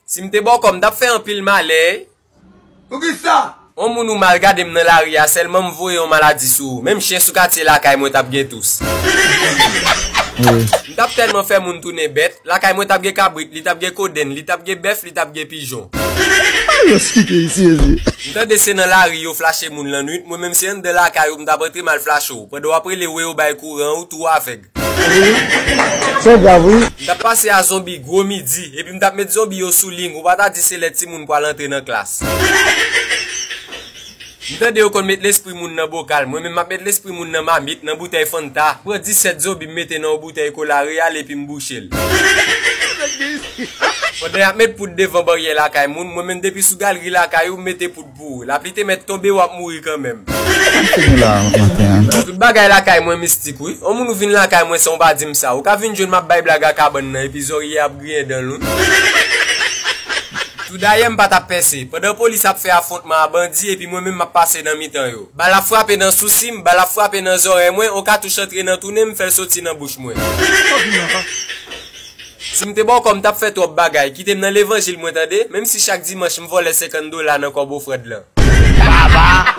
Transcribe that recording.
Si m'te bon comme d'ap fait un pile malais. Pour qui ça? On moun ou mal gade m'nan la ria seulement m'voye yon maladie sou. Même chien sou quartier la kay moi tap gen tous. M'tap tellement fait moun tourner bête, la kay moi tap gen cabrit, li tap gen koden, li tap gen bœuf, li tap gen pigeon. M'tap dese nan la ria yo flashe moun la nuit, moi même si en de la kay ou m'tap rentre mal flash ou. Pendant après les we ou bay courant ou tout avec. C'est grave, oui. M'tap passé à zombie gros midi et puis m'tap mettre zombie yo sous ligne ou pas ta di c'est les ti moun pour entrer dans classe. M'tande yo kon met l'esprit moun nan bocal, moi même m'a mettre l'esprit moun nan mamite nan bouteille Fanta. Prend 17 zombie mette nan bouteille cola Real et puis m'boucher. Pendant y a mettre poudre devant barrière la kay moun, moi même depuis sous galerie la kay ou mette poudre pour. La plite mettre tomber ou mourir quand même. Tout bagay la kay moi mystique oui. On moun vinn la kay moi son ba dim ça. Ou ka vinn joun m'a bay blague carbone nan et puis oreille a briller dans l'eau. Tout d'ailleurs m'pas ta percé. Pendant police a fait affrontement à bandit et puis moi même m'a passé dans mi-temps yo. Ba la frappe dans souci, ba la frappe dans oreille moi, on ka touche entrer dans tourner me faire sortir dans bouche moi. Si m'te bon comme t'as fait trop bagay, quitte dans l'évangile moi tande, même si chaque dimanche me vole $50 dans corbeau Fred là. Baba